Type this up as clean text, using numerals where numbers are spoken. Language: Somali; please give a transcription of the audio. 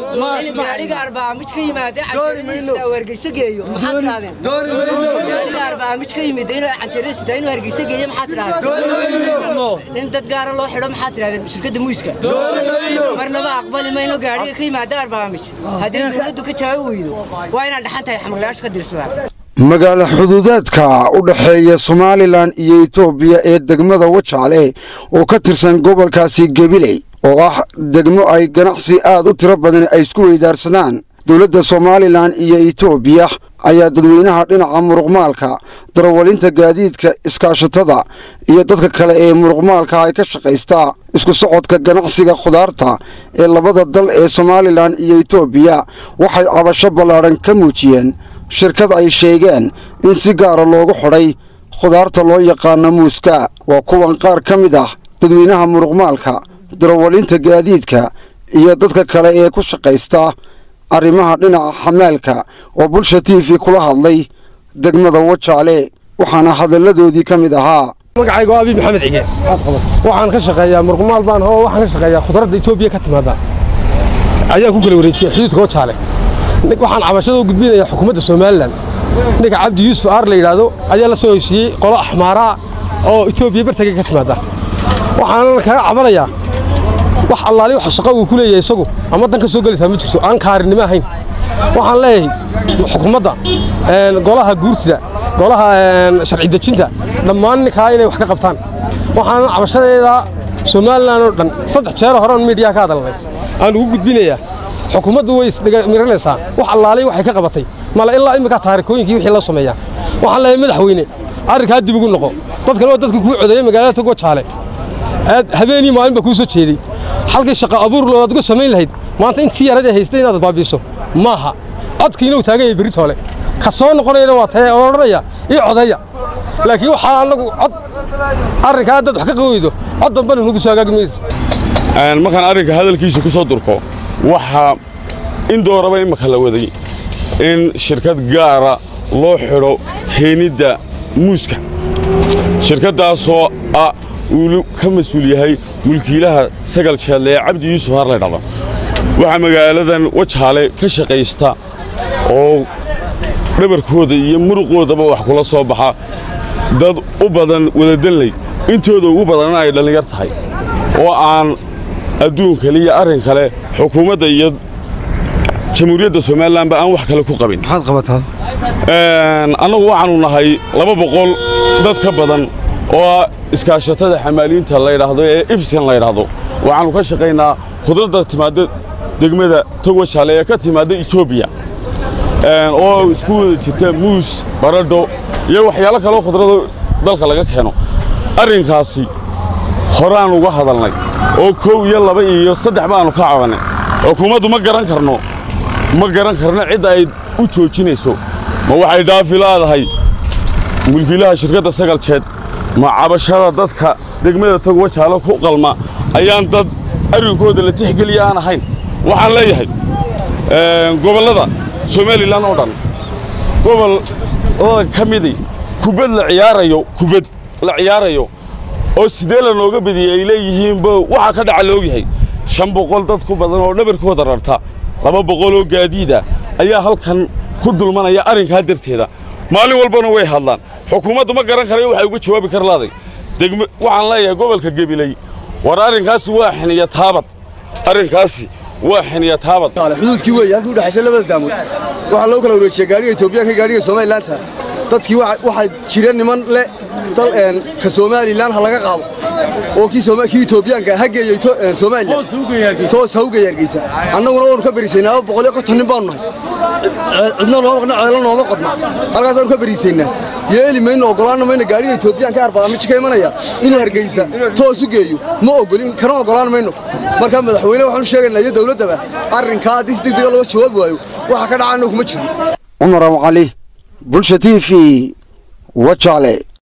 gaariga arbaa mid ka yimaada cajarista wargeysa geeyo maxaad raadeen arbaa mid ka yimid inuu cajarista inuu wargeysa geeyo maxaad raadeen in dad gaar loo xidho maxaad raadeen shirkadda muuska marnaba aqbali mayno gaariga ka yimaada arbaa mid hadii dawladdu ka jawaab weydo waa inaan dhaxantahay xamlayaasha ka dirsadaan magaalo xuduudeedka u dhaxeeya Somaliland iyo Itoobiya ee degmada Wajaale oo ka tirsan gobolkaasi Gabiley oo ah degmo ay ganacsi aad u tiro badan ay isku weydaarsadaan dawladda Somaliland iyo Itoobiya ayaa dadweynaha dhinaca muruqmaalka darwalinta gaadiidka iskaashatada iyo dadka kale ee muruqmaalka ay ka shaqeystaa isku socodka ganacsiga khudaarta ee labada dal ee Somaliland iyo Itoobiya waxay cabasho ballaaran ka muujiyeen shirkad ay sheegeen in si gaar ah loogu xidhay khudaarta loo yaqaan muuska waa kuwan qaar ka mid ah dadweynaha muruqmaalka darwalinta gaadiidka iyo dadka kale ee ku shaqeysta arrimaha dhinaca xamaalka oo bulsha TV kula hadlay degmada Wajaale waxaana hadalladoodii ka mid ahaa magacaygu Abi Maxamed Cige waxaan ka shaqeeyaa muruqmaal baan waxaan ka shaqeeyaa khudaarta Itoobiya ka timaada ayaa ku kala wareejiyay xuduudka Wajaale waxaan cabashada u gudbinayaa xukuumadda Somaliland ninka Cabdi Yuusuf Aar la yiraahdo ayaa la soo heshiiyay qolo axmaara oo Itoobiya bartaga ka timaada waxaan ka cabanayaa wax allaali wax shaqo uu ku leeyahay isagu ama danka soo galaysa ma jirto aan kaarinimo ahayn waxaan leeyahay xukuumadda golaha guurtida golaha sharci dejinta dhammaan ninka inay wax ka qabtaan waxaan cabashadeeda Somaliland oo dhan 3 jeer hore media ka hadalnay aan ugu gudbinayaa xukuumaddu way ismiranaysaa wax allaali waxay ka qabatay mala ilaa imika taariikooyinkii wixii la sameeyaa waxaan leeyahay madaxweyne arrinka dib ugu noqo dadka loo dadku ku codeeyay magaalada Wajaale habeenii maalinba ku soo jeeday halkii shaqo abuur loo dadku sameyn lahayd maanta intii yarada haystay inaad baabiiso maaha codkiina uu taagan yahay Britole ka soo noqonayna waa tay oranaya iyo codaya laakiin waxa anagu cod arrinka dad wax ka qoweydo cod danban lagu soo gaagmid markaan arrinka hadalkiisa ku soo durko waxa in dooraba imaka la waday in shirkad gaara loo xiro keenida muuska shirkadaasoo uu ka mas'uul yahay mulkiilaha sagal jeedle Cabdi Yuusuf Aar la yiraahdo waxa magaaladan Wajaale ka shaqeysta oo dhabarkooda iyo muruqoodaba wax kula soo baxa dad u badan wada dalay intooda ugu badan ay dhalinyar tahay oo aan adduunka liya arrin kale xukuumadda iyo jamhuuriyadda Somaliland aan wax kale ku qabin maxaad qabataa anagu waxaanu nahay 200 dad ka badan oo iskaashatada xamaaliinta la yiraahdo ee ifsan la yiraahdo waxaanu ka shaqeynaa khudradda timaada degmada Wajaale ee ka timaada Itoobiya oo isku jirta muus baradho iyo waxyaalo kale oo khudrado dalka laga keeno arrinkaasi horaan uga hadalnay oo 1 iyo 2 iyo 3 baanu ka cabanay xukuumaddu ma garan karno cid ay u joojinayso ma waxay dhaafilaadahay mulkiilaha shirkadda sagal jeed ma cabashada dadka degmada Wajaale ku qalma ayaan dad arrinkooda la tixgeliya aan ahayn waxaan leeyahay gobolada Somaliland oo dhan gobol oo kamidi kubad la ciyaarayo oo sidee la nooga badiyay leeyihiin waxa ka dhaca loo yahay 500 dad ku badan oo dhabarkooda rarta 200 oo gaadiida ayaa halkan ku dulmanaya arrinka darteeda maalin walbana way hadlaan xukuumaddu ma garan karayo waxa uga jawaabi karlaaday waxaan leeyahay gobolka Gabiley war arrinkaasi waa xiniya taabad xuduudkii weey halkii u dhaxaysay labada daamood waxa loo kala wareejiyay gaariga Itoobiya ka gaariga Somaliland dadkii waxa jira niman le dal ka Somaliland laga qaado oo kii Itoobiyaanka hageeyay Somaliland toos hawga yargeysa annaguna oo ka bariisaynaa 150 nin baan nahay cidna loo waqna ceelan loo qodna halkaas aan ka bariisaynaa yeeli mayno ogolaan mayno gaariga Itoobiyaanka arbaa mid ka imanaya in hargeysa toos u geeyo ma ogolin kana ogolaan mayno marka madaxweyne waxaan sheegaynaa dawladda arrinka degdeg loo jawaab waayo waxa ka dhacay kuma jiro Umar Ali bulsha TV Wajaale